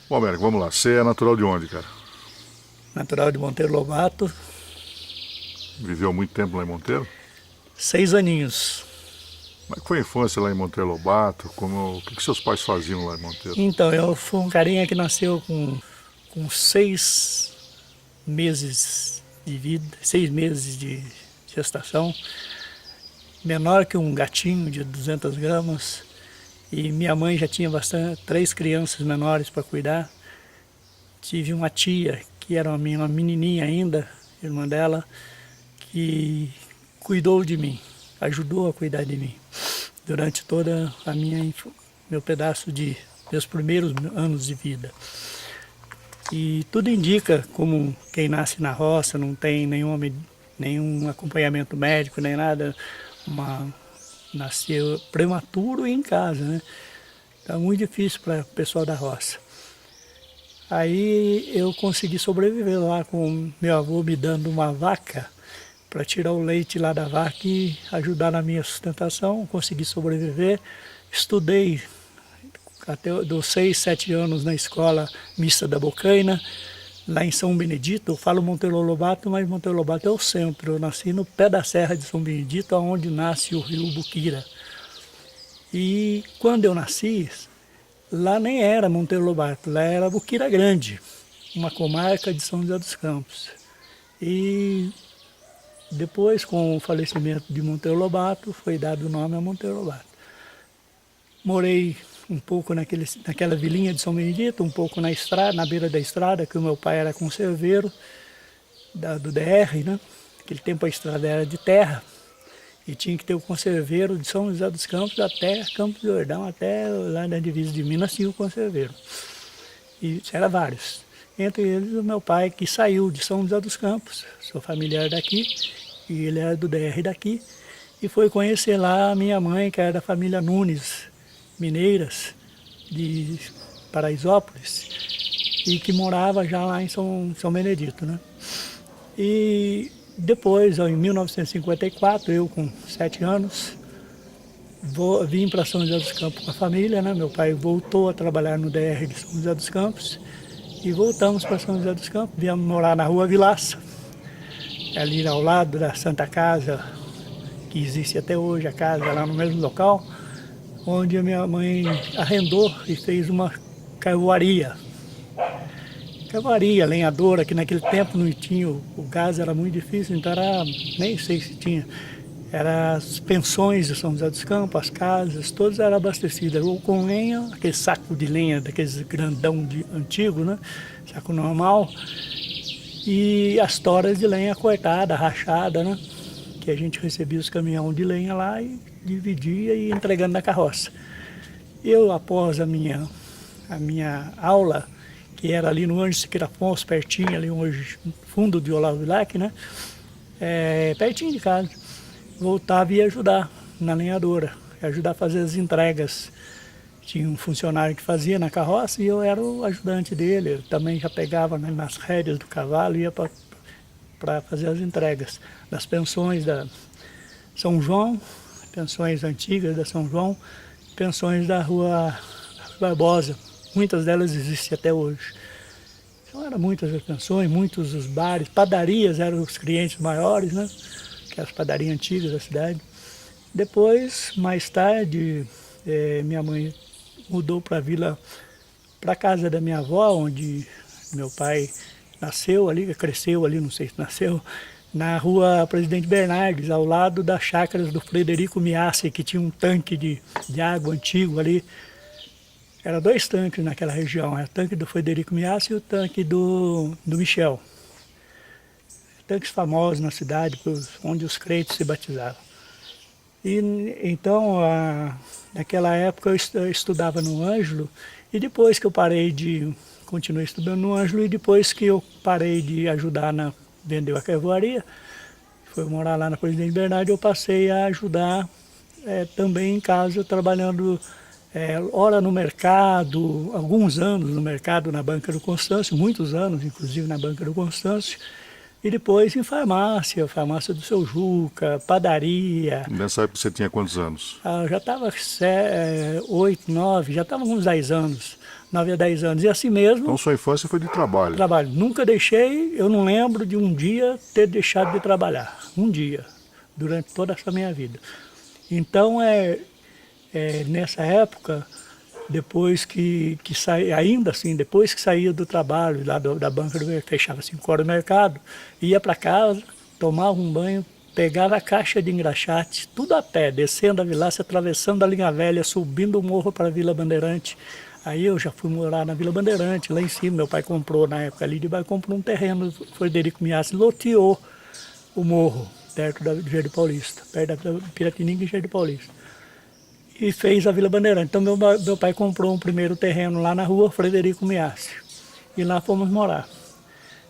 Bom, Américo, vamos lá. Você é natural de onde, cara? Natural de Monteiro Lobato, Viveu muito tempo lá em Monteiro? 6 aninhos. Como é que foi a infância lá em Monteiro Lobato? O que seus pais faziam lá em Monteiro? Então, eu fui um carinha que nasceu com 6 meses de vida, 6 meses de gestação, menor que um gatinho de 200 gramas. E minha mãe já tinha 3 crianças menores para cuidar. Tive uma tia, que era uma menininha ainda, irmã dela, que cuidou de mim, ajudou a cuidar de mim durante toda a meu pedaço de meus primeiros anos de vida. E tudo indica, como quem nasce na roça não tem nenhum acompanhamento médico nem nada, nasceu prematuro e em casa, né? Então é muito difícil para o pessoal da roça. Aí eu consegui sobreviver lá com meu avô me dando uma vaca para tirar o leite lá da vaca e ajudar na minha sustentação. Consegui sobreviver. Estudei até dos 6, 7 anos na escola mista da Bocaina, lá em São Benedito. Eu falo Monteiro Lobato, mas Monteiro Lobato é o centro. Eu nasci no pé da serra de São Benedito, onde nasce o rio Buquira. E quando eu nasci, lá nem era Monteiro Lobato, lá era Buquira Grande, uma comarca de São José dos Campos. E depois, com o falecimento de Monteiro Lobato, foi dado o nome a Monteiro Lobato. Morei um pouco naquela vilinha de São Benedito, um pouco na estrada, na beira da estrada, que o meu pai era conserveiro do DR, né? Naquele tempo a estrada era de terra e tinha que ter o conserveiro de São José dos Campos até Campos do Jordão, até lá na divisa de Minas tinha o conserveiro. E era vários. Entre eles o meu pai, que saiu de São José dos Campos, sou familiar daqui, e ele era do DR daqui, e foi conhecer lá a minha mãe, que era da família Nunes, mineiras, de Paraisópolis, e que morava já lá em São Benedito, né? E depois, em 1954, eu com 7 anos, vim para São José dos Campos com a família, né? Meu pai voltou a trabalhar no DR de São José dos Campos e voltamos para São José dos Campos, viemos morar na Rua Vilaça, ali ao lado da Santa Casa, que existe até hoje, a casa lá no mesmo local, onde a minha mãe arrendou e fez uma carvoaria. Carvoaria, lenhadora, que naquele tempo não tinha, o gás era muito difícil, então nem sei se tinha. Eram as pensões de São José dos Campos, as casas, todas eram abastecidas, ou com lenha, aquele saco de lenha, daqueles grandão antigo, né? Saco normal, e as toras de lenha cortada, rachada, né? Que a gente recebia os caminhões de lenha lá e dividia e ia entregando na carroça. Eu, após a minha aula, que era ali no Anjo Siqueira Afonso, pertinho, ali hoje, fundo de Olavo Bilac, né? Pertinho de casa. Voltava e ia ajudar na lenhadora, ajudar a fazer as entregas. Tinha um funcionário que fazia na carroça e eu era o ajudante dele. Eu também já pegava, né, nas rédeas do cavalo e ia para fazer as entregas das pensões da São João, pensões antigas da São João, pensões da Rua Barbosa. Muitas delas existem até hoje. Então eram muitas as pensões, muitos os bares, padarias eram os clientes maiores, né? Que as padarias antigas da cidade. Depois, mais tarde, minha mãe mudou para a casa da minha avó, onde meu pai nasceu ali, cresceu ali, não sei se nasceu, na Rua Presidente Bernardes, ao lado das chácaras do Frederico Miassi, que tinha um tanque de água antigo ali. Eram 2 tanques naquela região, o tanque do Frederico Miassi e o tanque do Michel. Tanques famosos na cidade, onde os crentes se batizavam. E então, naquela época eu estudava no Ângelo, e depois que eu continuei estudando no Ângelo, e depois que eu parei de ajudar vender a carvoaria, fui morar lá na Presidente Bernardo, eu passei a ajudar também em casa, trabalhando ora no mercado, alguns anos no mercado na Banca do Constâncio, muitos anos inclusive na Banca do Constâncio, e depois em farmácia do Seu Juca, padaria. Nessa época você tinha quantos anos? Já estava 8, 9, já estava uns 10 anos. 9 a 10 anos. E assim mesmo, Então sua infância foi de trabalho. trabalho. Nunca deixei, eu não lembro de um dia ter deixado de trabalhar. Um dia, durante toda essa minha vida. Então, nessa época, depois que saí, ainda assim, depois que saía do trabalho, lá da banca, fechava 5 horas o mercado, ia para casa, tomava um banho, pegava a caixa de engraxate, tudo a pé, descendo a Vilácia, atravessando a Linha Velha, subindo o morro para a Vila Bandeirante. Aí eu já fui morar na Vila Bandeirante, lá em cima. Meu pai comprou, na época ali de baixo, comprou um terreno, Frederico Miassi, loteou o morro, perto do Jardim Paulista, perto da Piratininga e Jardim Paulista. E fez a Vila Bandeirante. Então meu pai comprou um primeiro terreno lá na rua Frederico Miassi. E lá fomos morar.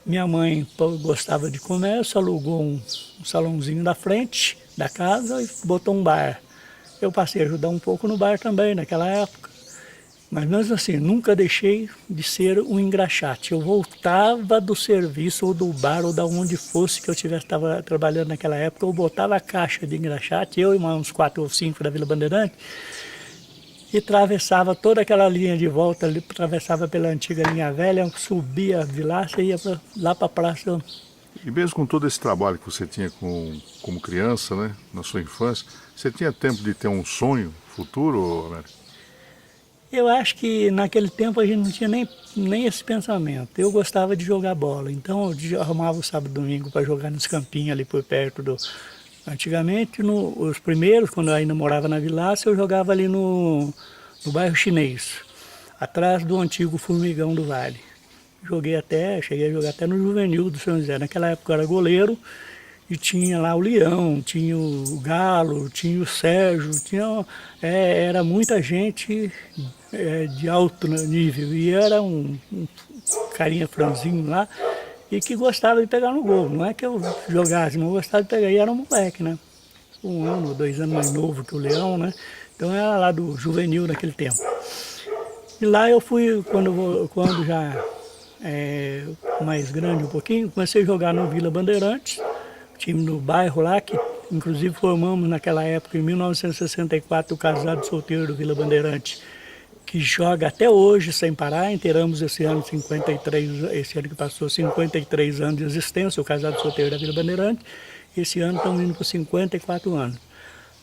Minha mãe gostava de comércio, alugou um salãozinho da frente da casa e botou um bar. Eu passei a ajudar um pouco no bar também naquela época. Mas mesmo assim, nunca deixei de ser um engraxate. Eu voltava do serviço ou do bar ou da onde fosse que eu estava trabalhando naquela época, eu botava a caixa de engraxate, eu e uns 4 ou 5 da Vila Bandeirante, e atravessava toda aquela linha de volta, atravessava pela antiga linha velha, subia a Vilácia e ia lá para a praça. E mesmo com todo esse trabalho que você tinha como criança, né, na sua infância, você tinha tempo de ter um sonho futuro, Américo? Eu acho que naquele tempo a gente não tinha nem esse pensamento. Eu gostava de jogar bola, então eu arrumava o sábado e domingo para jogar nos campinhos ali por perto do... Antigamente, os primeiros, quando eu ainda morava na Vilácia, eu jogava ali no bairro Chinês, atrás do antigo Formigão do Vale. Cheguei a jogar até no Juvenil do São José. Naquela época eu era goleiro e tinha lá o Leão, tinha o Galo, tinha o Sérgio, era muita gente de alto nível. E era um carinha franzinho lá e que gostava de pegar no gol. Não é que eu jogasse, mas eu gostava de pegar. E era um moleque, né? 1 ano, 2 anos mais novo que o Leão, né? Então era lá do Juvenil naquele tempo. E lá eu fui, quando já mais grande um pouquinho, comecei a jogar no Vila Bandeirantes, time no bairro lá, que inclusive formamos naquela época, em 1964, o Casado Solteiro do Vila Bandeirante, que joga até hoje sem parar. Inteiramos esse ano esse ano que passou, 53 anos de existência, o Casado Solteiro da Vila Bandeirante. Esse ano estamos indo para 54 anos.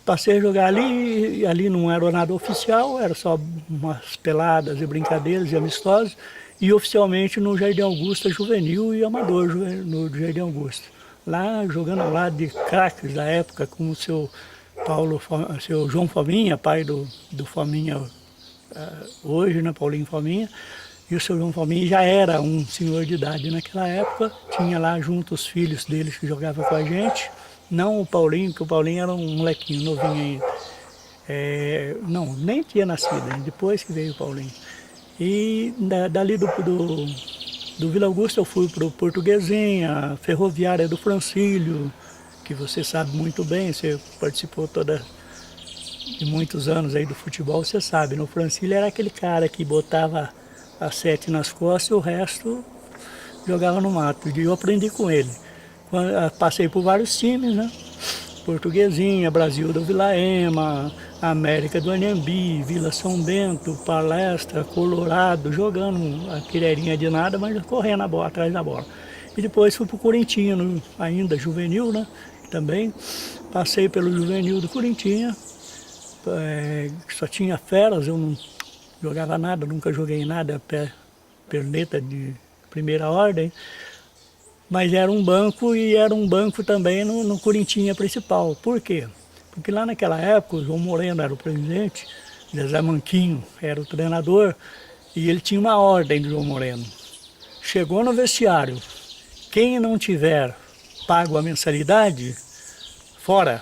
Passei a jogar ali, e ali não era nada oficial, era só umas peladas e brincadeiras e amistosos, e oficialmente no Jardim Augusta, juvenil e amador no Jardim Augusta. Lá, jogando ao lado de craques da época, como o seu João Fominha, pai do Fominha hoje, né, Paulinho Fominha, e o seu João Fominha já era um senhor de idade naquela época, tinha lá junto os filhos deles que jogavam com a gente, não o Paulinho, que o Paulinho era um molequinho novinho ainda. Não, nem tinha nascido, depois que veio o Paulinho. E dali do Vila Augusta eu fui para o Portuguesinha, Ferroviária do Francílio, que você sabe muito bem, você participou de muitos anos aí do futebol, você sabe. No Francílio era aquele cara que botava a 7 nas costas e o resto jogava no mato. E eu aprendi com ele. Passei por vários times, né? Portuguesinha, Brasil do Vila Ema, América do Anhembi, Vila São Bento, Palestra, Colorado, jogando a quireirinha de nada, mas correndo atrás da bola. E depois fui para o Corinthians, ainda juvenil, né? Também passei pelo juvenil do Corinthians, que só tinha feras, eu não jogava nada, nunca joguei nada, perneta de primeira ordem. Mas era um banco e era um banco também no Corinthians principal. Por quê? Porque lá naquela época o João Moreno era o presidente, Zezé Manquinho era o treinador e ele tinha uma ordem do João Moreno. Chegou no vestiário, quem não tiver pago a mensalidade, fora.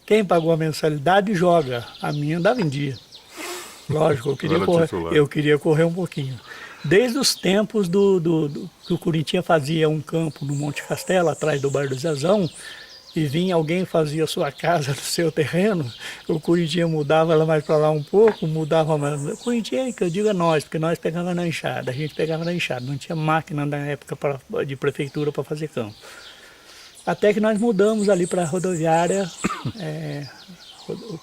Quem pagou a mensalidade joga, a minha andava em dia. Lógico, eu queria correr um pouquinho. Desde os tempos que o Corinthians fazia um campo no Monte Castelo, atrás do Bar do Zezão, e vinha alguém fazia sua casa no seu terreno, o Corinthians mudava ela mais para lá um pouco, mudava mais. O Corinthians, que eu digo, é nós, porque nós pegávamos na enxada, a gente pegava na enxada, não tinha máquina na época de prefeitura para fazer campo. Até que nós mudamos ali para a rodoviária,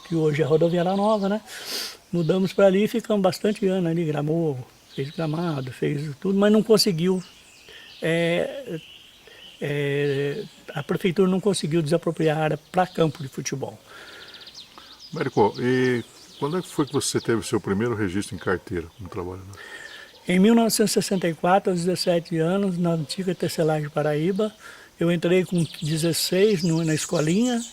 que hoje é rodoviária nova, né? Mudamos para ali e ficamos bastante anos ali, Gramovo, fez gramado, fez tudo, mas não conseguiu. é, a prefeitura não conseguiu desapropriar a área para campo de futebol. Américo, e quando é que foi que você teve o seu primeiro registro em carteira como trabalhador? Em 1964, aos 17 anos, na antiga Tecelagem Paraíba, eu entrei com 16 na escolinha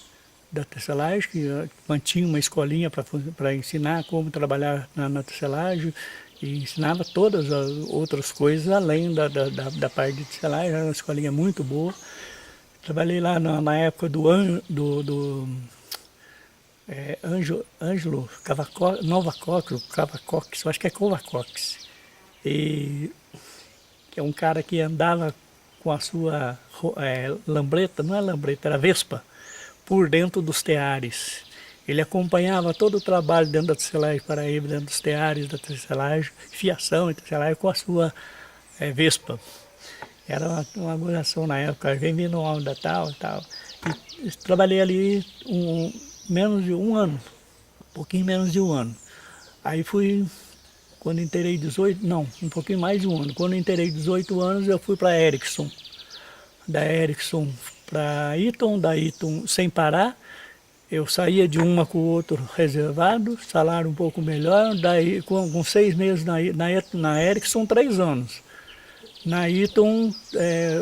da tecelagem, que mantinha uma escolinha para ensinar como trabalhar na tecelagem, e ensinava todas as outras coisas além da parte de tecelagem. Era uma escolinha muito boa. Trabalhei lá na época do Ângelo Cavacox, eu acho que é Covacox, e que é um cara que andava com a sua lambreta, não é lambreta, era vespa, por dentro dos teares. Ele acompanhava todo o trabalho dentro da tecelagem Paraíba, dentro dos teares da tecelagem, fiação e tecelagem com a sua vespa. Era uma gozação na época, vem vindo uma onda tal e tal. E trabalhei ali menos de um ano, um pouquinho menos de um ano. Aí fui, quando inteirei 18, não, um pouquinho mais de um ano. Quando inteirei 18 anos, eu fui para a Ericsson. Da Ericsson para Eaton, da Eaton sem parar. Eu saía de uma com o outro reservado, salário um pouco melhor. Daí, com 6 meses na Ericsson, 3 anos. Na Eaton,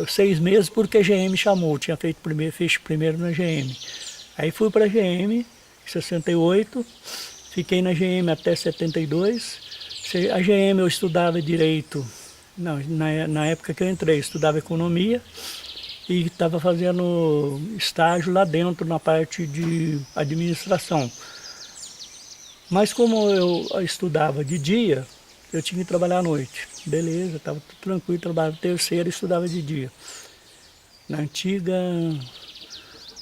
6 meses porque a GM chamou, tinha feito fiz primeiro na GM. Aí fui para a GM, em 68, fiquei na GM até 72. A GM eu estudava direito, não, na época que eu entrei, estudava economia e estava fazendo estágio lá dentro na parte de administração. Mas como eu estudava de dia, eu tinha que trabalhar à noite. Beleza, estava tudo tranquilo, trabalhava terceira e estudava de dia. Na antiga,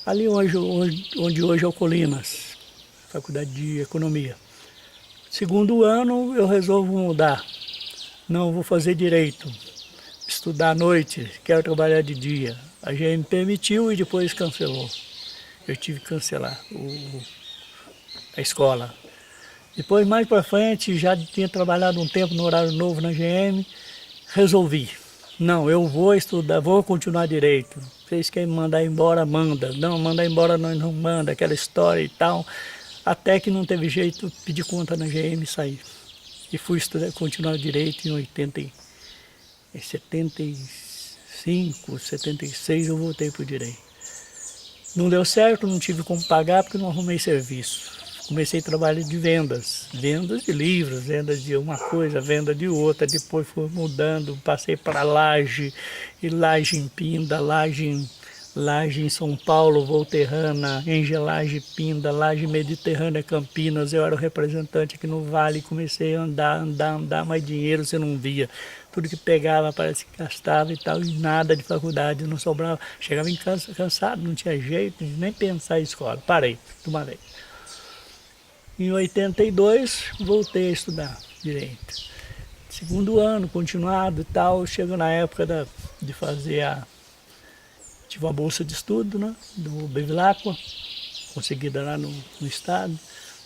ali onde hoje é o Colinas, faculdade de economia. Segundo ano eu resolvo mudar. Não, vou fazer direito. Estudar à noite, quero trabalhar de dia. A GM permitiu e depois cancelou. Eu tive que cancelar a escola. Depois, mais para frente, já tinha trabalhado um tempo no horário novo na GM, resolvi. Não, eu vou estudar, vou continuar direito. Vocês querem me mandar embora, manda. Não, mandar embora nós não manda, aquela história e tal. Até que não teve jeito, pedi conta na GM e saí. E fui estudar, continuar direito em 75, 76 eu voltei para o direito. Não deu certo, não tive como pagar porque não arrumei serviço. Comecei a trabalhar de vendas de livros, vendas de uma coisa, venda de outra, depois fui mudando, passei para Laje, e Laje em Pinda, Laje em São Paulo, Volterrana, Engelagem Pinda, Laje Mediterrânea Campinas. Eu era o representante aqui no Vale, comecei a andar, mais dinheiro você não via. Tudo que pegava parece que gastava e tal, e nada de faculdade, não sobrava. Chegava em casa cansado, não tinha jeito, nem pensar em escola. Parei, de uma vez. Em 82, voltei a estudar direito. Segundo ano, continuado e tal, chego na época de fazer tive uma bolsa de estudo, né, do Bevilacqua, conseguida lá no estado,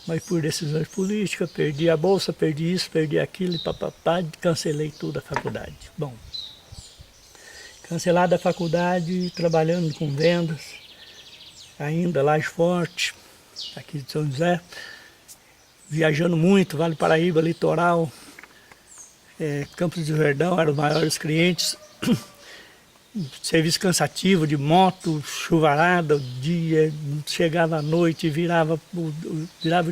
mas por decisões políticas, perdi a bolsa, perdi isso, perdi aquilo, e papapá, cancelei tudo a faculdade. Bom, cancelada a faculdade, trabalhando com vendas, ainda Laje Forte, aqui de São José, viajando muito, Vale Paraíba, litoral, Campos do Jordão eram os maiores clientes, serviço cansativo de moto, chuvarada, o dia, chegava à noite, virava o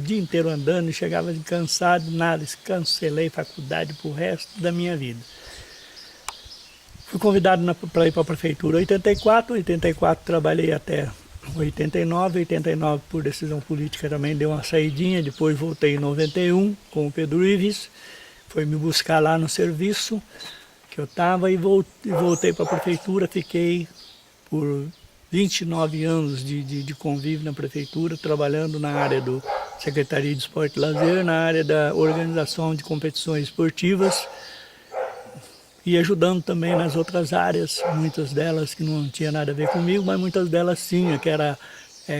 dia inteiro andando e chegava cansado, nada, cancelei faculdade pro resto da minha vida. Fui convidado para ir para a prefeitura em 84 trabalhei até 89 por decisão política também deu uma saidinha, depois voltei em 91 com o Pedro Ives, foi me buscar lá no serviço que eu estava e voltei para a prefeitura, fiquei por 29 anos de convívio na prefeitura, trabalhando na área do Secretaria de Esporte e Lazer, na área da organização de competições esportivas e ajudando também nas outras áreas, muitas delas que não tinha nada a ver comigo, mas muitas delas tinha, que era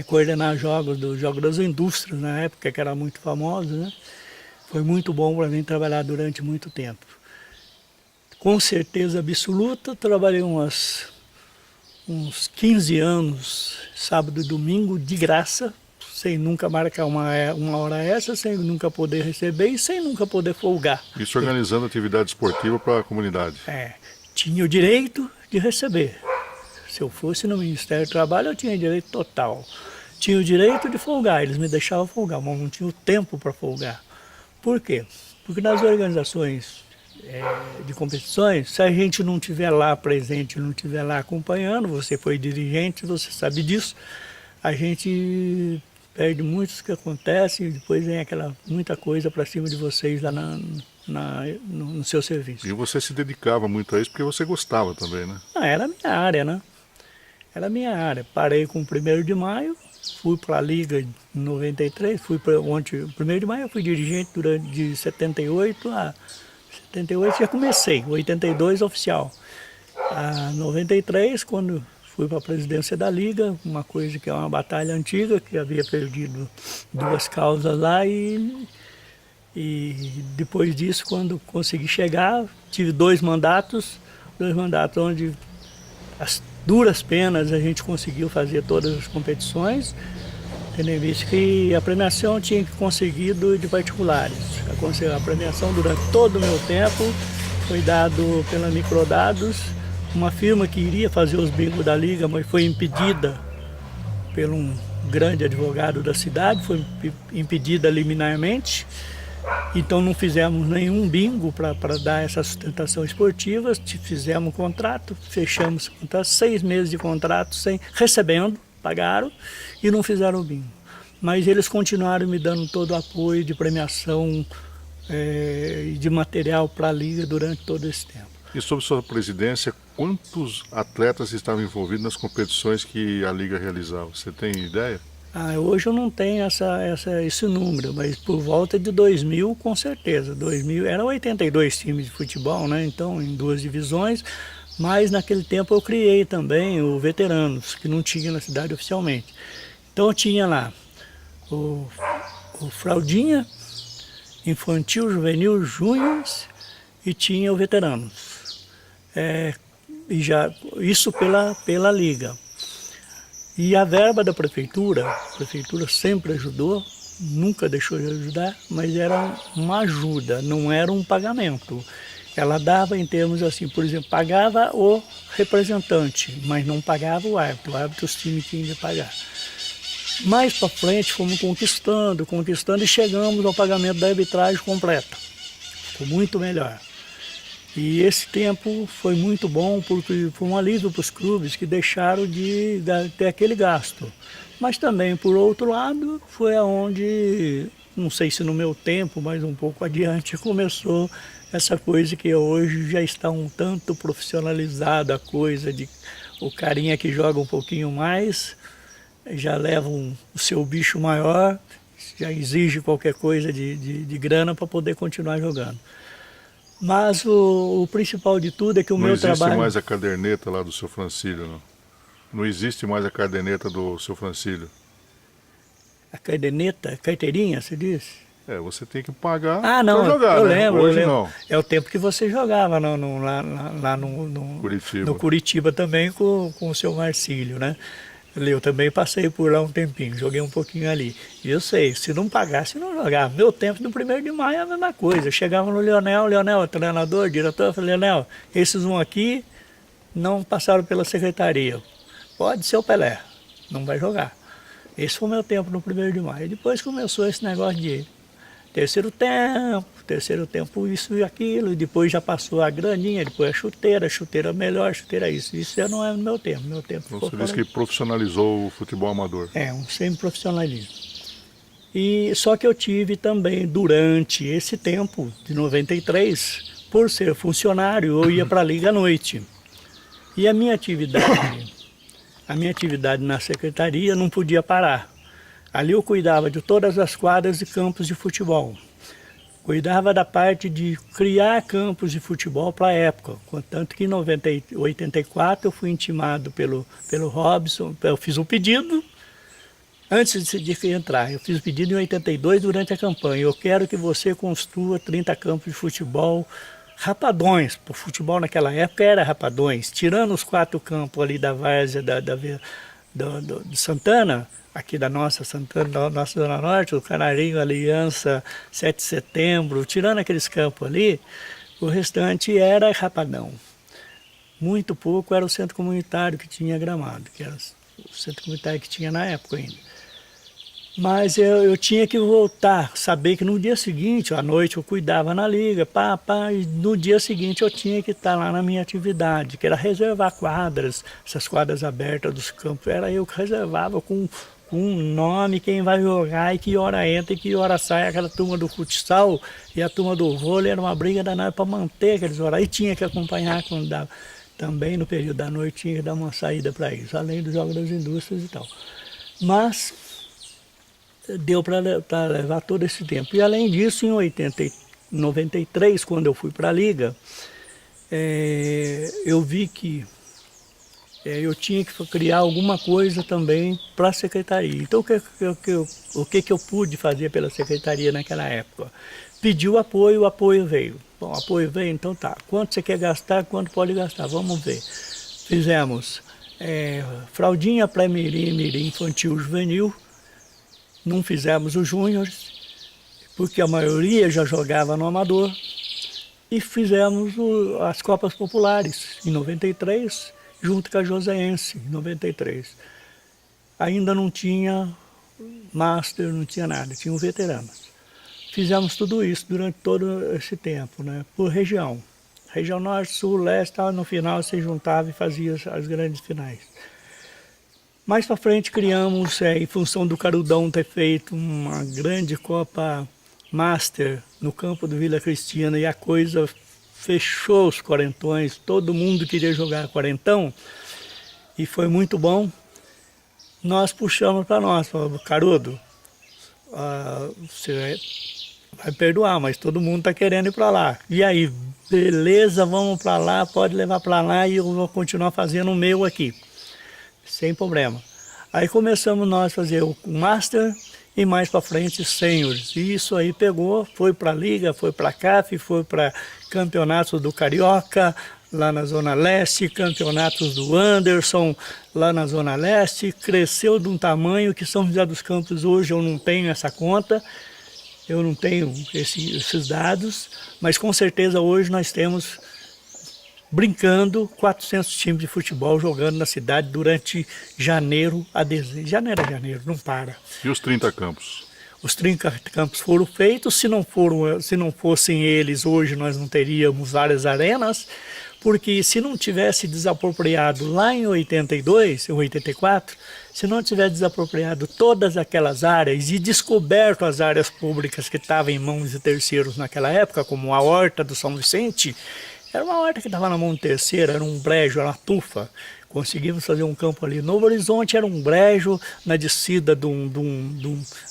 coordenar jogos do Jogo das Indústrias, na época que era muito famoso, né? Foi muito bom para mim trabalhar durante muito tempo. Com certeza absoluta, trabalhei uns 15 anos, sábado e domingo, de graça, sem nunca marcar uma hora extra, sem nunca poder receber e sem nunca poder folgar. Isso organizando atividade esportiva para a comunidade. Tinha o direito de receber. Se eu fosse no Ministério do Trabalho, eu tinha direito total. Tinha o direito de folgar, eles me deixavam folgar, mas não tinha o tempo para folgar. Por quê? Porque nas organizações de competições, se a gente não estiver lá presente, não estiver lá acompanhando, você foi dirigente, você sabe disso, a gente perde muitos que acontecem e depois vem muita coisa para cima de vocês lá no seu serviço. E você se dedicava muito a isso porque você gostava também, né? Era a minha área, né? Era a minha área. Parei com o 1º de maio, fui para a Liga em 93, fui para onde, 1º de maio eu fui dirigente de 78 a 78 já comecei, 82 oficial. A 93, quando fui para a presidência da Liga, uma coisa que é uma batalha antiga, que havia perdido 2 causas lá e depois disso, quando consegui chegar, tive 2 mandatos onde as duras penas a gente conseguiu fazer todas as competições, tendo visto que a premiação tinha que conseguido de particulares. A premiação durante todo o meu tempo foi dado pela Microdados, uma firma que iria fazer os bingos da Liga, mas foi impedida por um grande advogado da cidade, foi impedida liminarmente. Então não fizemos nenhum bingo para dar essa sustentação esportiva, fizemos um contrato, fechamos 6 meses de contrato recebendo, pagaram e não fizeram o bingo. Mas eles continuaram me dando todo o apoio de premiação e de material para a Liga durante todo esse tempo. E sob sua presidência, quantos atletas estavam envolvidos nas competições que a Liga realizava? Você tem ideia? Hoje eu não tenho esse número, mas por volta de 2000, com certeza. 2000, eram 82 times de futebol, né? Então, em 2 divisões, mas naquele tempo eu criei também o Veteranos, que não tinha na cidade oficialmente. Então eu tinha lá o Fraldinha, Infantil, Juvenil, Júnior e tinha o Veteranos. Isso pela Liga. E a verba da prefeitura, a prefeitura sempre ajudou, nunca deixou de ajudar, mas era uma ajuda, não era um pagamento. Ela dava em termos assim, por exemplo, pagava o representante, mas não pagava o árbitro os times tinham de pagar. Mais para frente fomos conquistando e chegamos ao pagamento da arbitragem completa. Ficou muito melhor. E esse tempo foi muito bom porque foi um alívio para os clubes que deixaram de ter aquele gasto. Mas também, por outro lado, foi aonde, não sei se no meu tempo, mas um pouco adiante, começou essa coisa que hoje já está um tanto profissionalizada, a coisa de o carinha que joga um pouquinho mais, já leva o seu bicho maior, já exige qualquer coisa de grana para poder continuar jogando. Mas o principal de tudo é que o meu trabalho... Não existe mais a caderneta lá do seu Francílio, não? Não existe mais a caderneta do seu Francílio. A caderneta, carteirinha, você disse? Você tem que pagar para jogar, eu né? Lembro, Hoje eu lembro. não. É o tempo que você jogava lá no Curitiba. No Curitiba também com o seu Marcílio, né? Eu também passei por lá um tempinho, joguei um pouquinho ali. E eu sei, se não pagasse, não jogava. Meu tempo do 1º de maio é a mesma coisa. Eu chegava no Leonel, treinador, diretor, eu falei, Leonel, esses aqui não passaram pela secretaria. Pode ser o Pelé, não vai jogar. Esse foi o meu tempo no 1º de maio. Depois começou esse negócio de terceiro tempo isso e aquilo, e depois já passou a graninha, depois a chuteira melhor, chuteira isso. Isso já não é no meu tempo. Então, você disse que profissionalizou o futebol amador. Um semi-profissionalismo. E só que eu tive também, durante esse tempo, de 93, por ser funcionário, eu ia para a Liga à noite. E a minha atividade na secretaria não podia parar. Ali eu cuidava de todas as quadras e campos de futebol. Cuidava da parte de criar campos de futebol para a época. Tanto que em 84 eu fui intimado pelo Robson, eu fiz um pedido, antes de entrar, eu fiz o pedido em 82 durante a campanha. Eu quero que você construa 30 campos de futebol rapadões. O futebol naquela época era rapadões. Tirando os 4 campos ali da várzea de Santana, aqui da nossa Santana, da nossa Zona Norte, o Canarinho, Aliança, 7 de Setembro, tirando aqueles campos ali, o restante era rapadão. Muito pouco era o centro comunitário que tinha gramado, que era o centro comunitário que tinha na época ainda. Mas eu tinha que voltar, saber que no dia seguinte, à noite eu cuidava na liga, e no dia seguinte eu tinha que estar lá na minha atividade, que era reservar quadras, essas quadras abertas dos campos, era eu que reservava com um nome, quem vai jogar e que hora entra e que hora sai, aquela turma do futsal e a turma do vôlei, era uma briga danada para manter aqueles horários, e tinha que acompanhar quando dava. Também no período da noite tinha que dar uma saída para isso, além dos jogos das indústrias e tal. Mas deu para levar todo esse tempo. E além disso, em 93, quando eu fui para a Liga, eu vi que eu tinha que criar alguma coisa também para a secretaria. Então, o que eu pude fazer pela secretaria naquela época? Pedi o apoio veio. Bom, o apoio veio, então tá. Quanto você quer gastar, quanto pode gastar? Vamos ver. Fizemos fraldinha pré-mirim, mirim, infantil, juvenil. Não fizemos os júniores, porque a maioria já jogava no amador. E fizemos as Copas Populares, em 93, junto com a Joseense, em 93. Ainda não tinha master, não tinha nada, tinham veteranos. Fizemos tudo isso durante todo esse tempo, né, por região. Região Norte, Sul, Leste, no final se juntava e fazia as grandes finais. Mais para frente criamos, em função do Carudão ter feito uma grande Copa Master no campo do Vila Cristina e a coisa fechou os quarentões, todo mundo queria jogar quarentão e foi muito bom. Nós puxamos para nós, falamos, Carudo, você vai perdoar, mas todo mundo está querendo ir para lá. E aí, beleza, vamos para lá, pode levar para lá e eu vou continuar fazendo o meu aqui. Sem problema. Aí começamos nós a fazer o Master e mais para frente Seniors. E isso aí pegou, foi para a Liga, foi para a CAF, foi para campeonatos do Carioca, lá na Zona Leste, campeonatos do Anderson, lá na Zona Leste. Cresceu de um tamanho que São José dos Campos hoje eu não tenho essa conta, eu não tenho esses dados, mas com certeza hoje nós temos, brincando, 400 times de futebol jogando na cidade durante janeiro a dezembro. Janeiro a janeiro, não para. E os 30 campos? Os 30 campos foram feitos, se não fossem eles, hoje nós não teríamos várias arenas, porque se não tivesse desapropriado lá em 82, em 84, se não tivesse desapropriado todas aquelas áreas e descoberto as áreas públicas que estavam em mãos de terceiros naquela época, como a Horta do São Vicente, era uma horta que estava na mão de terceira, era um brejo, era uma tufa. Conseguimos fazer um campo ali. Novo Horizonte era um brejo na descida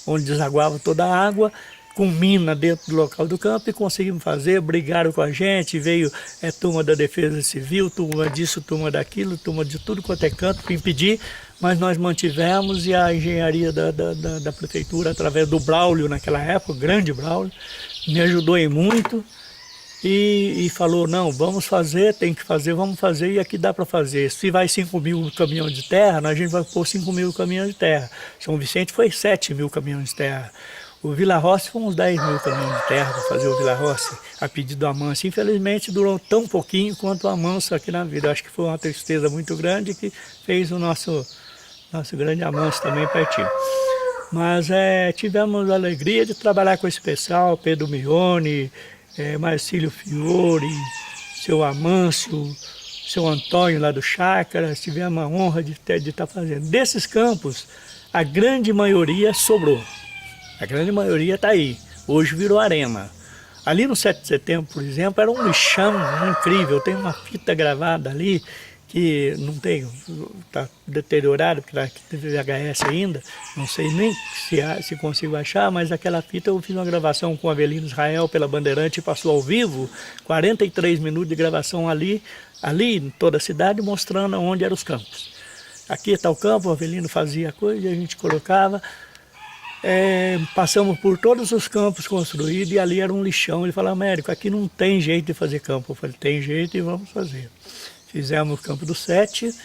onde desaguava toda a água, com mina dentro do local do campo, e conseguimos fazer, brigaram com a gente, veio turma da Defesa Civil, turma disso, turma daquilo, turma de tudo quanto é canto para impedir, mas nós mantivemos, e a engenharia da prefeitura, através do Braulio naquela época, o grande Braulio, me ajudou em muito. E falou, não, vamos fazer, tem que fazer, vamos fazer, e aqui dá para fazer. Se vai 5 mil caminhões de terra, a gente vai pôr 5 mil caminhões de terra. São Vicente foi 7 mil caminhões de terra. O Vila Rossi foi uns 10 mil caminhões de terra para fazer o Vila Rossi, a pedido do Amanso. Infelizmente durou tão pouquinho quanto o Amanso aqui na vida. Acho que foi uma tristeza muito grande que fez o nosso grande Amanso também partir. Mas tivemos a alegria de trabalhar com esse pessoal, Pedro Mione, Marcílio Fiore, seu Amâncio, seu Antônio lá do Chácara. Tivemos a honra de estar fazendo. Desses campos, a grande maioria sobrou. A grande maioria está aí. Hoje virou arena. Ali no 7 de setembro, por exemplo, era um lixão incrível. Tem uma fita gravada ali que não tenho, está deteriorado, porque está VHS ainda, não sei nem se consigo achar, mas aquela fita eu fiz uma gravação com o Avelino Israel pela Bandeirante e passou ao vivo, 43 minutos de gravação ali em toda a cidade, mostrando onde eram os campos. Aqui está o campo, o Avelino fazia a coisa e a gente colocava. Passamos por todos os campos construídos e ali era um lixão. Ele falou, Américo, aqui não tem jeito de fazer campo. Eu falei, tem jeito e vamos fazer. Fizemos o campo do 7,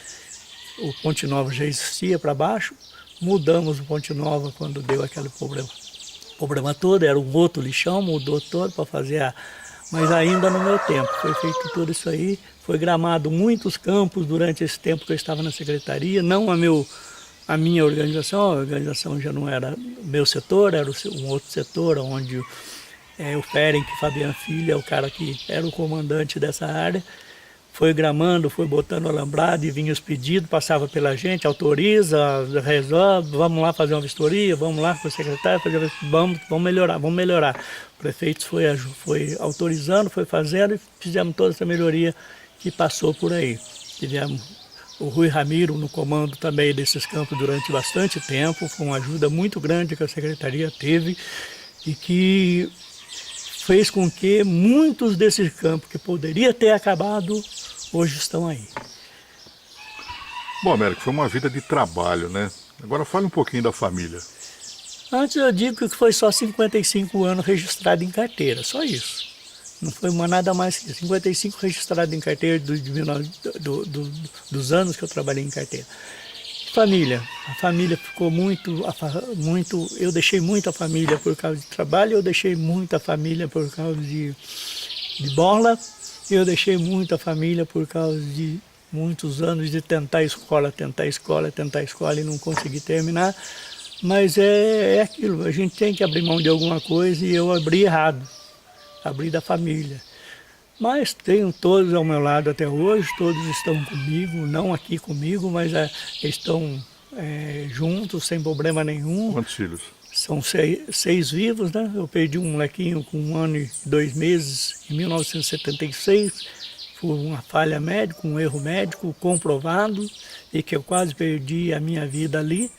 o Ponte Nova já existia para baixo, mudamos o Ponte Nova quando deu aquele problema todo, era um outro lixão, mudou todo para fazer Mas ainda no meu tempo, foi feito tudo isso aí, foi gramado muitos campos durante esse tempo que eu estava na secretaria, não a minha organização, a organização já não era meu setor, era um outro setor, onde o Ferenc Fabiano Filho é o cara que era o comandante dessa área, foi gramando, foi botando alambrado e vinha os pedidos, passava pela gente, autoriza, resolve, vamos lá fazer uma vistoria, vamos lá com o secretário, vamos melhorar, vamos melhorar. O prefeito foi autorizando, foi fazendo e fizemos toda essa melhoria que passou por aí. Tivemos o Rui Ramiro no comando também desses campos durante bastante tempo, foi uma ajuda muito grande que a secretaria teve e que fez com que muitos desses campos que poderia ter acabado, hoje estão aí. Bom, Américo, foi uma vida de trabalho, né? Agora fale um pouquinho da família. Antes eu digo que foi só 55 anos registrado em carteira, só isso. Não foi nada mais que 55 registrado em carteira dos anos que eu trabalhei em carteira. Família. A família ficou muito, eu deixei muito a família por causa de trabalho, eu deixei muita família por causa de bola, eu deixei muita família por causa de muitos anos de tentar escola e não conseguir terminar. Mas é aquilo, a gente tem que abrir mão de alguma coisa e eu abri errado, abri da família. Mas tenho todos ao meu lado até hoje, todos estão comigo, não aqui comigo, mas estão juntos, sem problema nenhum. Quantos filhos? São seis vivos, né? Eu perdi um molequinho com 1 ano e 2 meses em 1976, por uma falha médica, um erro médico comprovado, e que eu quase perdi a minha vida ali,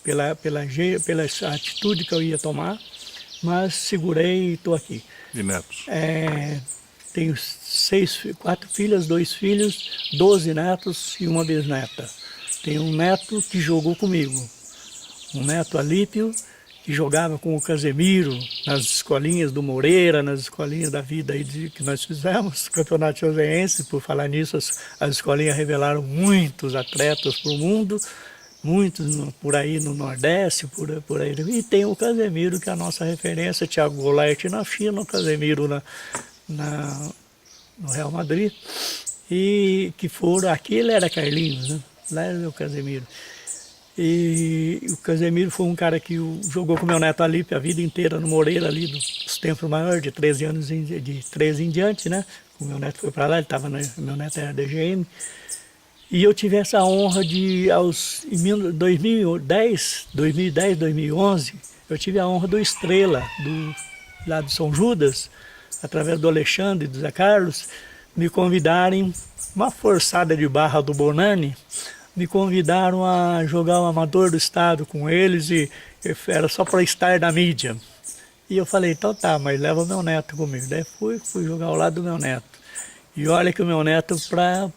pela atitude que eu ia tomar, mas segurei e estou aqui. E netos? Tenho 4 filhas, 2 filhos, 12 netos e uma bisneta. Tenho um neto que jogou comigo, um neto Alípio, que jogava com o Casemiro nas escolinhas do Moreira, nas escolinhas da vida aí que nós fizemos, Campeonato Joseense. Por falar nisso, as escolinhas revelaram muitos atletas para o mundo, muitos por aí no Nordeste, por aí. E tem o Casemiro, que é a nossa referência, Thiago Goulart na China, o Casemiro no Real Madrid. E que aqui ele era Carlinhos, né? Lá era o Casemiro. E o Casemiro foi um cara que jogou com o meu neto Alípio a vida inteira no Moreira, ali dos tempos maiores, de 13 anos, de 13 em diante, né? O meu neto foi para lá, meu neto era DGM. E eu tive essa honra em 2010, 2011, eu tive a honra do Estrela, lá do São Judas, através do Alexandre e do Zé Carlos, me convidarem, uma forçada de barra do Bonani, me convidaram a jogar o Amador do Estado com eles e era só para estar na mídia. E eu falei, então tá, mas leva meu neto comigo. Daí fui jogar ao lado do meu neto. E olha que o meu neto,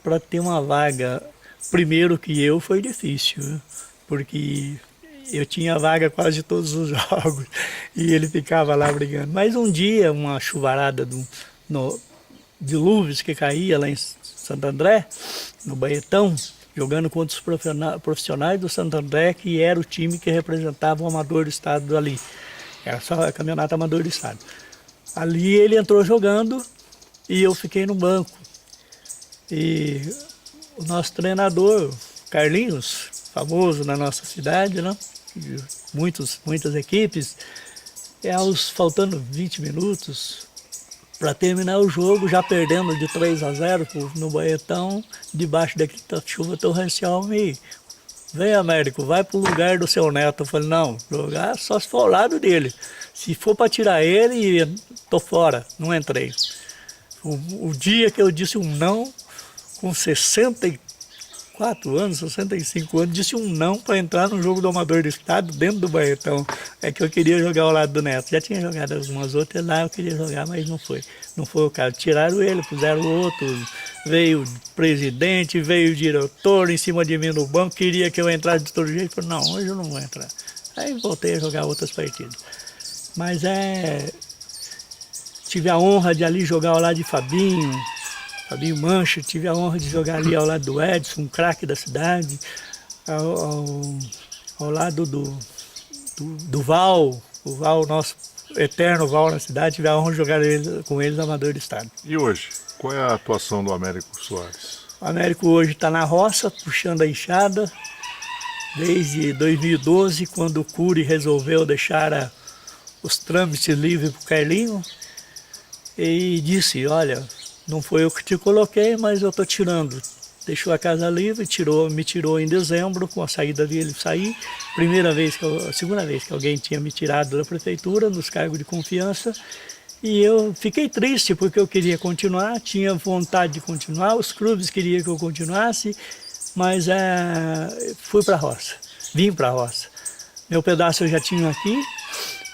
para ter uma vaga primeiro que eu, foi difícil, viu? Porque eu tinha vaga quase todos os jogos e ele ficava lá brigando. Mas um dia, uma chuvarada dilúvios que caía lá em Santo André, no Baetão, jogando contra os profissionais do Santo André, que era o time que representava o Amador do Estado ali. Era só a campeonato Amador do Estado. Ali ele entrou jogando e eu fiquei no banco. E o nosso treinador, Carlinhos, famoso na nossa cidade, né? Muitas equipes, faltando 20 minutos para terminar o jogo, já perdendo de 3-0 no Baetão, debaixo daquela chuva torrencial, vem, Américo, vai pro lugar do seu neto. Eu falei, não, jogar só se for ao lado dele. Se for para tirar ele, tô fora, não entrei. O dia que eu disse um não, com 64 anos, 65 anos, disse um não para entrar no jogo do Amador do Estado dentro do Baetão. É que eu queria jogar ao lado do neto. Já tinha jogado algumas outras lá, eu queria jogar, mas não foi. Não foi o caso. Tiraram ele, puseram o outro. Veio o presidente, veio o diretor em cima de mim no banco, queria que eu entrasse de todo jeito. Eu falei, não, hoje eu não vou entrar. Aí voltei a jogar outras partidas. Mas tive a honra de ali jogar ao lado de Fabinho Mancha, tive a honra de jogar ali ao lado do Edson, um craque da cidade, ao lado do Val, o Val, nosso eterno Val na cidade, tive a honra de jogar com eles amador do estado. E hoje, qual é a atuação do Américo Soares? O Américo hoje está na roça, puxando a enxada, desde 2012, quando o Cury resolveu deixar os trâmites livres para o Carlinho, e disse, olha, não foi eu que te coloquei, mas eu estou tirando. Deixou a casa livre, me tirou em dezembro, com a saída dele sair. Segunda vez que alguém tinha me tirado da prefeitura, nos cargos de confiança. E eu fiquei triste, porque eu queria continuar, tinha vontade de continuar, os clubes queriam que eu continuasse, mas fui para a roça, vim para a roça. Meu pedaço eu já tinha aqui,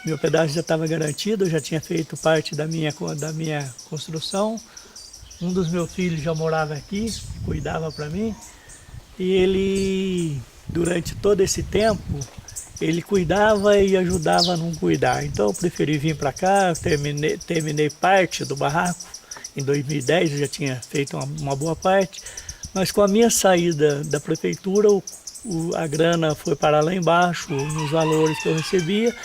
meu pedaço já estava garantido, eu já tinha feito parte da minha construção. Um dos meus filhos já morava aqui, cuidava para mim, e ele, durante todo esse tempo, ele cuidava e ajudava a não cuidar. Então eu preferi vir para cá, terminei parte do barraco. Em 2010 eu já tinha feito uma boa parte, mas com a minha saída da prefeitura, a grana foi parar lá embaixo, nos valores que eu recebia,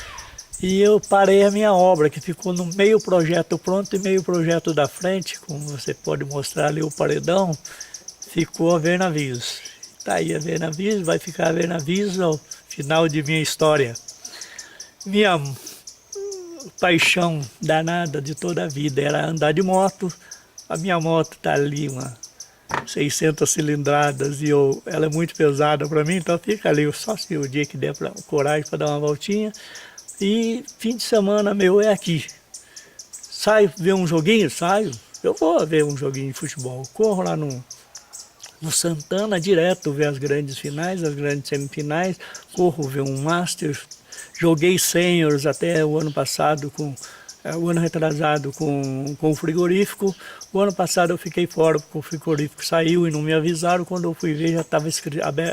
e eu parei a minha obra, que ficou no meio projeto pronto e meio projeto da frente, como você pode mostrar ali o paredão, ficou a ver navios. Está aí a ver navios, vai ficar a ver navios ao final de minha história. Minha paixão danada de toda a vida era andar de moto. A minha moto está ali, 600 cilindradas, e ela é muito pesada para mim, então fica ali, só se o dia que der coragem para dar uma voltinha. E fim de semana meu é aqui. Saio ver um joguinho? Saio. Eu vou ver um joguinho de futebol. Corro lá no Santana direto, ver as grandes finais, as grandes semifinais. Corro ver um Masters. Joguei Seniors até o ano passado, o ano retrasado com o frigorífico. O ano passado eu fiquei fora porque o frigorífico saiu e não me avisaram. Quando eu fui ver já estava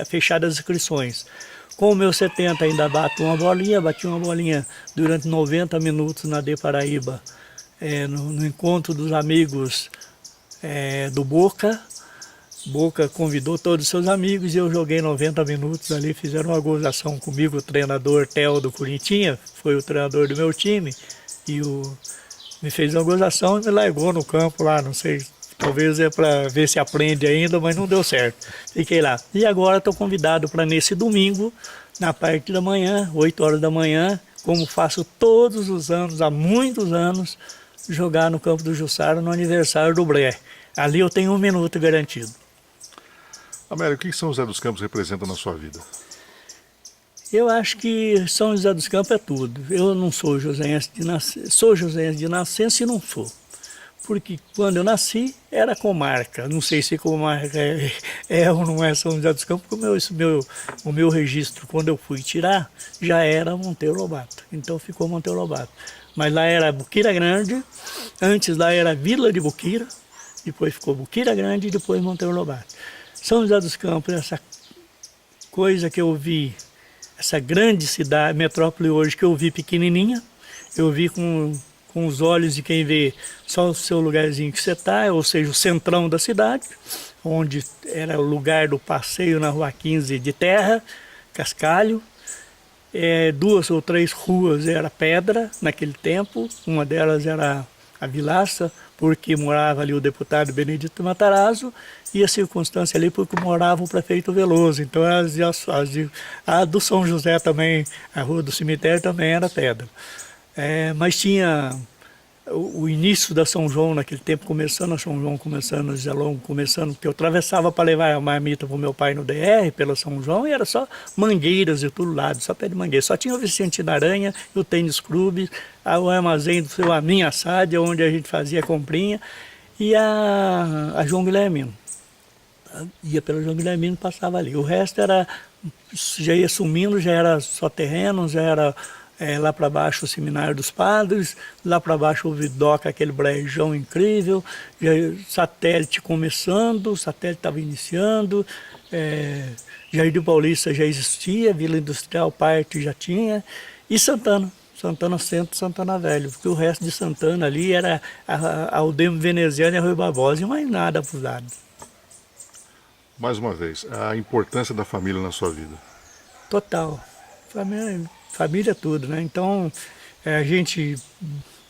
fechadas as inscrições. Com o meu 70 ainda bati uma bolinha durante 90 minutos na De Paraíba, no encontro dos amigos do Boca. Boca convidou todos os seus amigos e eu joguei 90 minutos ali, fizeram uma gozação comigo, o treinador Theo do Corinthians, foi o treinador do meu time, e me fez uma gozação e me largou no campo lá, não sei, talvez é para ver se aprende ainda, mas não deu certo. Fiquei lá. E agora estou convidado para nesse domingo, na parte da manhã, 8 horas da manhã, como faço todos os anos, há muitos anos, jogar no campo do Jussara no aniversário do Bré. Ali eu tenho 1 minuto garantido. Américo, o que São José dos Campos representa na sua vida? Eu acho que São José dos Campos é tudo. Eu não sou joseense de nascença, sou joseense de nascença e não sou. Porque quando eu nasci era comarca. Não sei se comarca ou não é São José dos Campos, porque o meu registro, quando eu fui tirar, já era Monteiro Lobato. Então ficou Monteiro Lobato. Mas lá era Boqueira Grande, antes lá era Vila de Boqueira, depois ficou Boqueira Grande e depois Monteiro Lobato. São José dos Campos, essa coisa que eu vi, essa grande cidade, metrópole hoje, que eu vi pequenininha, eu vi com os olhos de quem vê só o seu lugarzinho que você está, ou seja, o centrão da cidade, onde era o lugar do passeio na Rua 15 de terra, cascalho. 2 ou 3 ruas era pedra naquele tempo, uma delas era a Vilaça, porque morava ali o deputado Benedito Matarazzo, e a circunstância ali porque morava o prefeito Veloso. Então a do São José também, a Rua do Cemitério também era pedra. Mas tinha o início da São João, naquele tempo, começando a São João, começando a Zé Longo, porque eu atravessava para levar a marmita para o meu pai no DR, pela São João, e era só mangueiras de todo lado, só pé de mangueira. Só tinha o Vicente da Aranha, o Tênis Clube, o armazém do seu Amin Assad, onde a gente fazia comprinha, e a João Guilhermino. Ia pela João Guilhermino, passava ali. O resto já ia sumindo, já era só terreno, já era lá para baixo o Seminário dos Padres, lá para baixo o Vidoca, aquele brejão incrível, Satélite começando, o Satélite estava iniciando, Jardim Paulista já existia, Vila Industrial Parte já tinha, e Santana. Santana Centro, Santana Velho, porque o resto de Santana ali era a aldeia veneziana e a Rui Barbosa e mais nada para os lados. Mais uma vez, a importância da família na sua vida. Total. Família é tudo, né? Então, a gente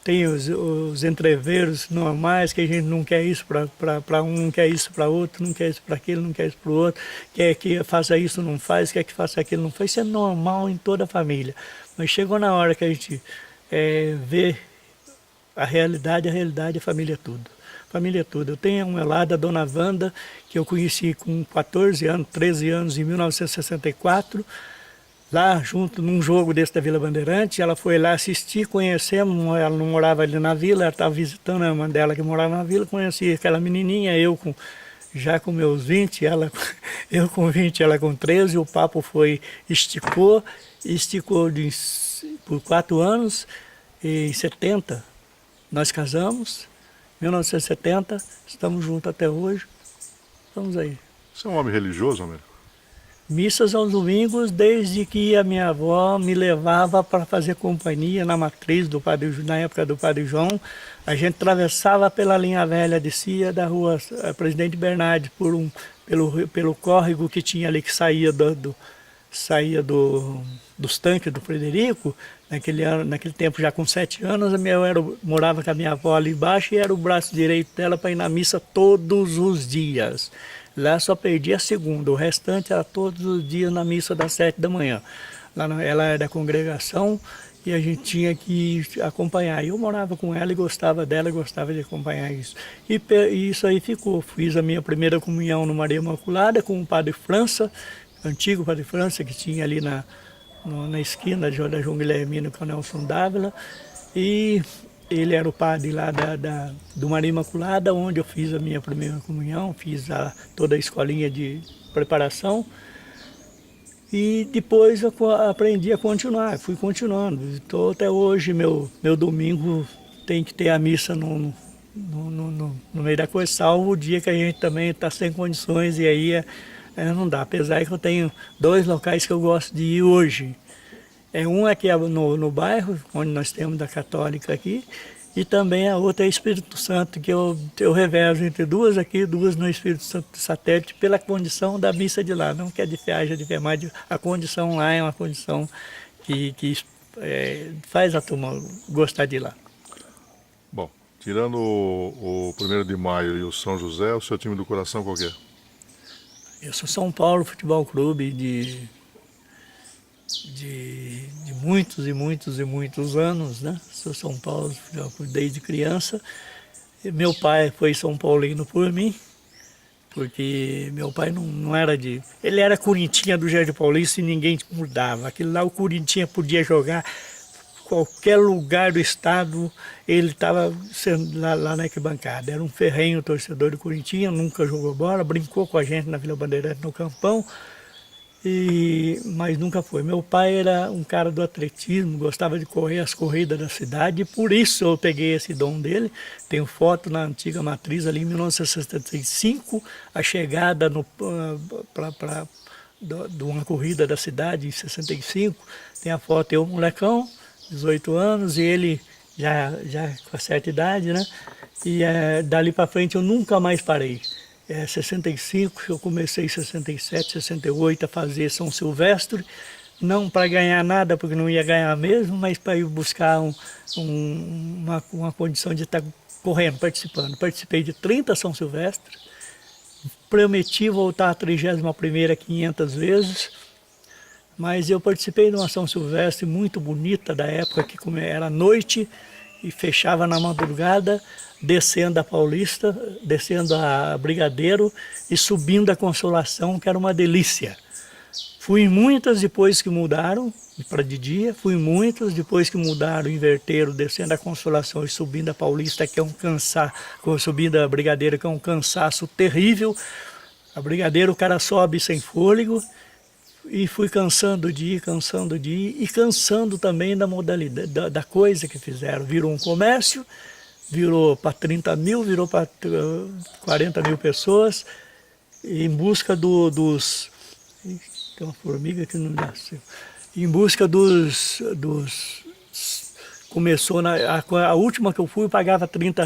tem os entreveros normais, que a gente não quer isso para um, não quer isso para outro, não quer isso para aquele, não quer isso para o outro, quer que faça isso, não faz, quer que faça aquilo, não faz. Isso é normal em toda a família. Mas chegou na hora que a gente vê a realidade é família é tudo. Família é tudo. Eu tenho ao meu lado a dona Wanda, que eu conheci com 14 anos, 13 anos, em 1964, lá junto num jogo desse da Vila Bandeirante. Ela foi lá assistir, conhecemos, ela não morava ali na vila, ela estava visitando a irmã dela que morava na vila, conheci aquela menininha, já com meus 20, eu com 20, ela com 13, o papo esticou por 4 anos, e em 70 nós casamos, 1970, estamos juntos até hoje, estamos aí. Você é um homem religioso, Américo? Missas aos domingos, desde que a minha avó me levava para fazer companhia na matriz na época do Padre João. A gente atravessava pela linha velha, descia da rua Presidente Bernardes pelo córrego que tinha ali, que saía dos tanques do Frederico. Naquele tempo, já com 7 anos, morava com a minha avó ali embaixo e era o braço direito dela para ir na missa todos os dias. Lá só perdia a segunda, o restante era todos os dias na missa das 7 da manhã. Ela era da congregação e a gente tinha que acompanhar. Eu morava com ela e gostava dela, gostava de acompanhar isso. E isso aí ficou. Fiz a minha primeira comunhão no Maria Imaculada com o Padre França, antigo Padre França, que tinha ali na esquina da João Guilhermino, com o Nelson Dávila, e ele era o padre lá do Maria Imaculada, onde eu fiz a minha primeira comunhão, fiz toda a escolinha de preparação, e depois eu aprendi a continuar, fui continuando. Então, até hoje, meu domingo tem que ter a missa no meio da coisa, salvo o dia que a gente também está sem condições, e aí não dá, apesar que eu tenho 2 locais que eu gosto de ir hoje. Um aqui no bairro, onde nós temos da Católica aqui, e também a outra é Espírito Santo, que eu revezo entre 2 aqui, 2 no Espírito Santo Satélite, pela condição da missa de lá. Não que é de fé, haja de fé, mas a condição lá é uma condição que faz a turma gostar de ir lá. Bom, tirando o 1º de Maio e o São José, o seu time do coração qual que é? Eu sou São Paulo Futebol Clube de muitos e muitos e muitos anos, né? Sou São Paulo Futebol Clube desde criança. E meu pai foi São Paulino por mim, porque meu pai não era ele era Corintinha do Jardim Paulista e ninguém mudava. Aquilo lá o Corintinha podia jogar qualquer lugar do estado, ele estava lá na arquibancada. Era um ferrenho torcedor do Corinthians, nunca jogou bola, brincou com a gente na Vila Bandeirante no campão, mas nunca foi. Meu pai era um cara do atletismo, gostava de correr as corridas da cidade, e por isso eu peguei esse dom dele. Tenho foto na antiga matriz ali em 1965, a chegada de uma corrida da cidade em 65, tem a foto, eu molecão, 18 anos, e ele já com certa idade, né? E dali para frente eu nunca mais parei. 65, eu comecei em 67, 68 a fazer São Silvestre, não para ganhar nada, porque não ia ganhar mesmo, mas para ir buscar uma condição de estar correndo, participando. Participei de 30 São Silvestre, prometi voltar à 31ª 500 vezes, mas eu participei de uma São Silvestre muito bonita da época, que era noite e fechava na madrugada, descendo a Paulista, descendo a Brigadeiro e subindo a Consolação, que era uma delícia. Fui em muitas depois que mudaram para de dia, fui em muitas depois que mudaram, inverteram, descendo a Consolação e subindo a Paulista, que é um cansaço, subindo a Brigadeiro, que é um cansaço terrível. A Brigadeiro o cara sobe sem fôlego, E fui cansando de ir e cansando também da modalidade, da coisa que fizeram. Virou um comércio, virou para 30 mil, virou para 40 mil pessoas, em busca dos... Tem uma formiga que não nasceu. Em busca dos começou, a última que eu fui, eu pagava R$ 30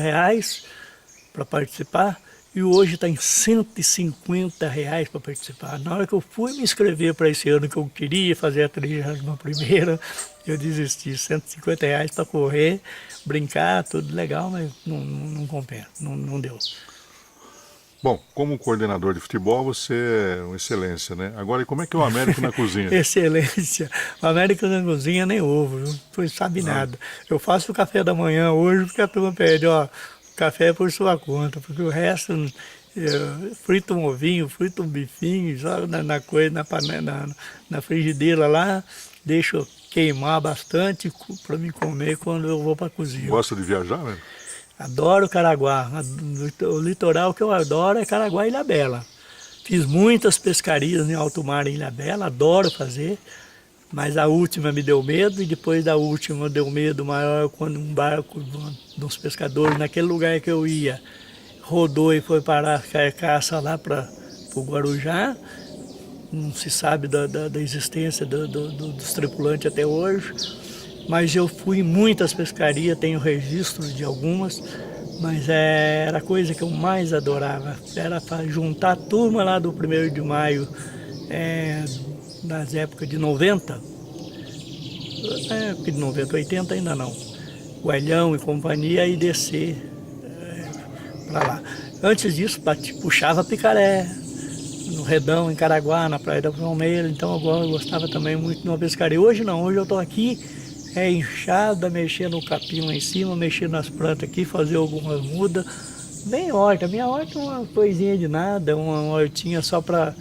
para participar, e hoje está em R$ 150 para participar. Na hora que eu fui me inscrever para esse ano que eu queria fazer a 31ª, eu desisti. R$ 150 para correr, brincar, tudo legal, mas não compensa, não deu. Bom, como coordenador de futebol, você é uma excelência, né? Agora, e como é que é o Américo na cozinha? Excelência. O América na cozinha nem ovo, não sabe nada. Eu faço o café da manhã hoje porque a turma pede, ó, café é por sua conta, porque o resto, frita um ovinho, frita um bifinho, joga na frigideira lá, deixo queimar bastante para me comer quando eu vou para a cozinha. Gosta de viajar, né? Adoro Caraguá. O litoral que eu adoro é Caraguá e Ilhabela. Fiz muitas pescarias em alto mar em Ilhabela, adoro fazer, mas a última me deu medo, e depois da última deu medo maior quando um barco dos pescadores, naquele lugar que eu ia, rodou e foi parar a carcaça lá para o Guarujá. Não se sabe da existência dos tripulantes até hoje. Mas eu fui em muitas pescarias, tenho registros de algumas, mas era a coisa que eu mais adorava. Era para juntar a turma lá do 1º de maio, nas épocas de 90, época de 90, 80 ainda não, o Elhão e companhia, e descer para lá. Antes disso, puxava picaré, no Redão, em Caraguá, na Praia da Palmeira, então eu gostava também muito de uma pescaria. Hoje não, hoje eu estou aqui, enxada, mexer no capim lá em cima, mexer nas plantas aqui, fazer algumas mudas. Bem horta, minha horta é uma coisinha de nada, uma hortinha só para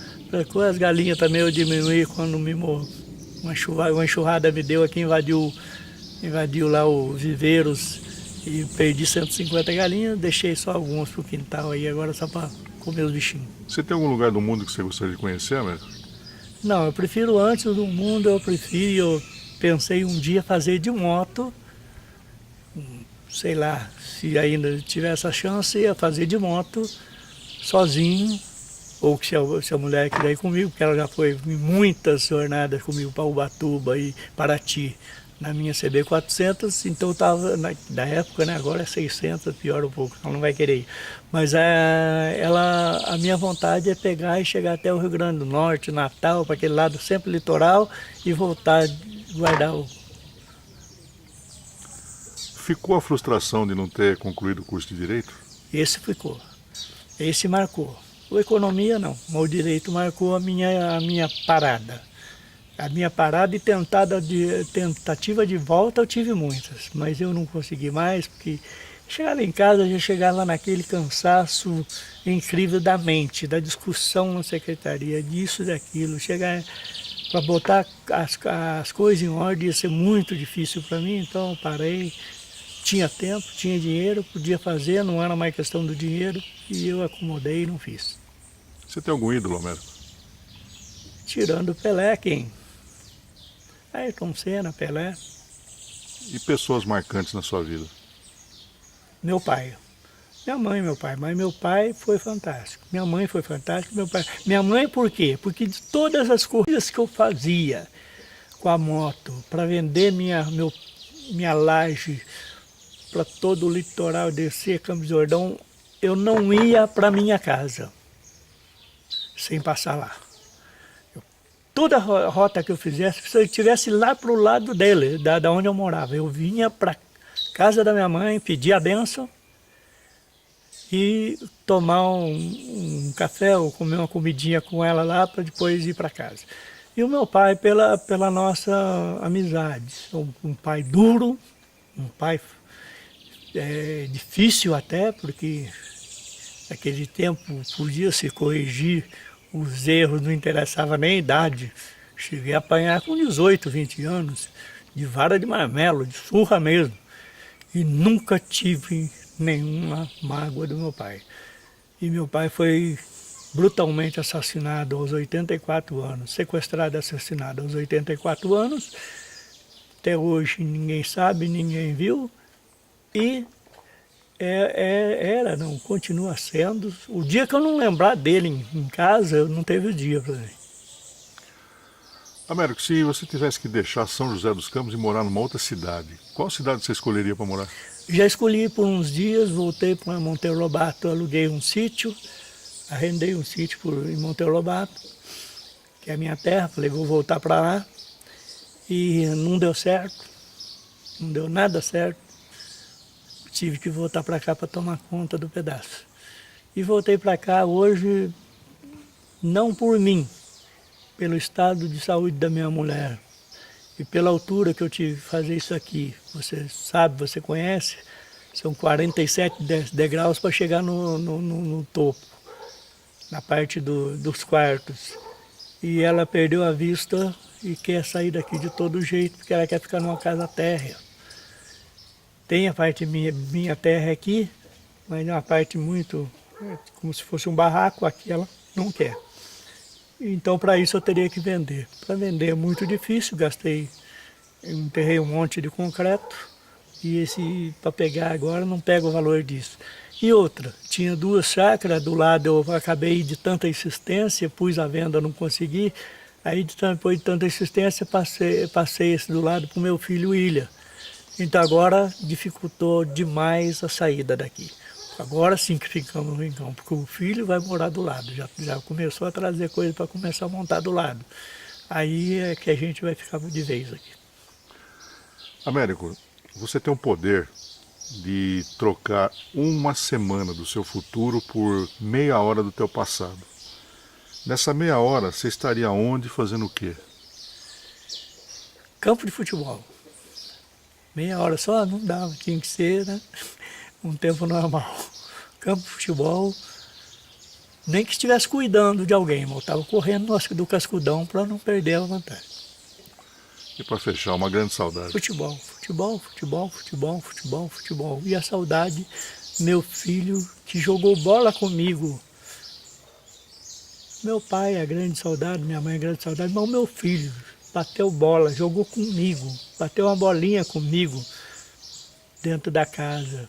as galinhas também eu diminuí quando uma enxurrada me deu aqui, invadiu lá os viveiros e perdi 150 galinhas, deixei só algumas pro quintal aí, agora só para comer os bichinhos. Você tem algum lugar do mundo que você gostaria de conhecer, Américo? Não, eu prefiro antes do mundo, eu pensei um dia fazer de moto, sei lá, se ainda tiver essa chance, ia fazer de moto, sozinho, ou que se a mulher quiser ir comigo, porque ela já foi em muitas jornadas comigo para Ubatuba e Paraty, na minha CB 400, então eu estava, da época, né, agora é 600, pior um pouco, ela não vai querer ir. Mas a minha vontade é pegar e chegar até o Rio Grande do Norte, Natal, para aquele lado sempre litoral, e voltar, guardar o... Ficou a frustração de não ter concluído o curso de Direito? Esse ficou, esse marcou. O Economia não, mas o Direito marcou a minha parada. A minha parada e tentativa de volta eu tive muitas, mas eu não consegui mais, porque chegava em casa, já chegava naquele cansaço incrível da mente, da discussão na secretaria, disso e daquilo. Chegar para botar as coisas em ordem ia ser muito difícil para mim, então eu parei. Tinha tempo, tinha dinheiro, podia fazer, não era mais questão do dinheiro, e eu acomodei e não fiz. Você tem algum ídolo, Américo? Tirando o Pelé, quem? Ayrton Senna, Pelé. E pessoas marcantes na sua vida? Meu pai. Minha mãe e meu pai. Mas meu pai foi fantástico. Minha mãe foi fantástica. Meu pai. Minha mãe por quê? Porque de todas as coisas que eu fazia com a moto, para vender minha laje para todo o litoral, descer Campos do Jordão, eu não ia para minha casa sem passar lá. Toda a rota que eu fizesse, se eu estivesse lá para o lado dele, da onde eu morava, eu vinha para casa da minha mãe, pedir a bênção e tomar um café ou comer uma comidinha com ela lá para depois ir para casa. E o meu pai pela nossa amizade, um pai duro, um pai difícil até, porque naquele tempo podia se corrigir os erros, não interessava nem a idade. Cheguei a apanhar com 18, 20 anos, de vara de marmelo, de surra mesmo. E nunca tive nenhuma mágoa do meu pai. E meu pai foi brutalmente assassinado aos 84 anos, sequestrado e assassinado aos 84 anos. Até hoje ninguém sabe, ninguém viu. E não, continua sendo. O dia que eu não lembrar dele em casa, eu não teve o dia para mim. Américo, se você tivesse que deixar São José dos Campos e morar numa outra cidade, qual cidade você escolheria para morar? Já escolhi por uns dias, voltei para Monteiro Lobato, aluguei um sítio, arrendei um sítio em Monteiro Lobato, que é a minha terra, falei, vou voltar para lá. E não deu certo, não deu nada certo. Tive que voltar para cá para tomar conta do pedaço. E voltei para cá hoje, não por mim, pelo estado de saúde da minha mulher e pela altura que eu tive que fazer isso aqui. Você sabe, você conhece, são 47 degraus para chegar no topo, na parte dos quartos. E ela perdeu a vista e quer sair daqui de todo jeito, porque ela quer ficar numa casa térrea. Tem a parte minha terra aqui, mas é uma parte muito, como se fosse um barraco, aqui ela não quer. Então para isso eu teria que vender. Para vender é muito difícil, eu enterrei um monte de concreto e esse para pegar agora não pega o valor disso. E outra, tinha 2 chácaras, do lado eu acabei de tanta insistência, pus à venda, não consegui. Aí depois de tanta insistência passei esse do lado para o meu filho William. Então agora dificultou demais a saída daqui. Agora sim que ficamos no rincão, porque o filho vai morar do lado, já começou a trazer coisa para começar a montar do lado. Aí é que a gente vai ficar de vez aqui. Américo, você tem o poder de trocar uma semana do seu futuro por meia hora do teu passado. Nessa meia hora, você estaria onde, fazendo o quê? Campo de futebol. Meia hora só não dava, tinha que ser, né? Um tempo normal. Campo de futebol, nem que estivesse cuidando de alguém, mas eu estava correndo do cascudão para não perder a vantagem. E para fechar, uma grande saudade. Futebol, futebol, futebol, futebol, futebol, futebol. E a saudade, meu filho que jogou bola comigo. Meu pai é a grande saudade, minha mãe é a grande saudade, mas o meu filho bateu bola, jogou comigo, bateu uma bolinha comigo dentro da casa.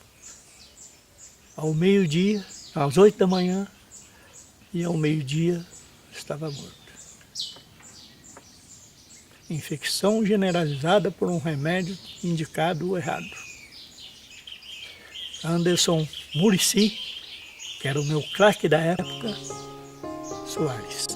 Ao meio-dia, às 8 da manhã, e ao meio-dia estava morto. Infecção generalizada por um remédio indicado errado. Anderson Muricy, que era o meu craque da época, Soares.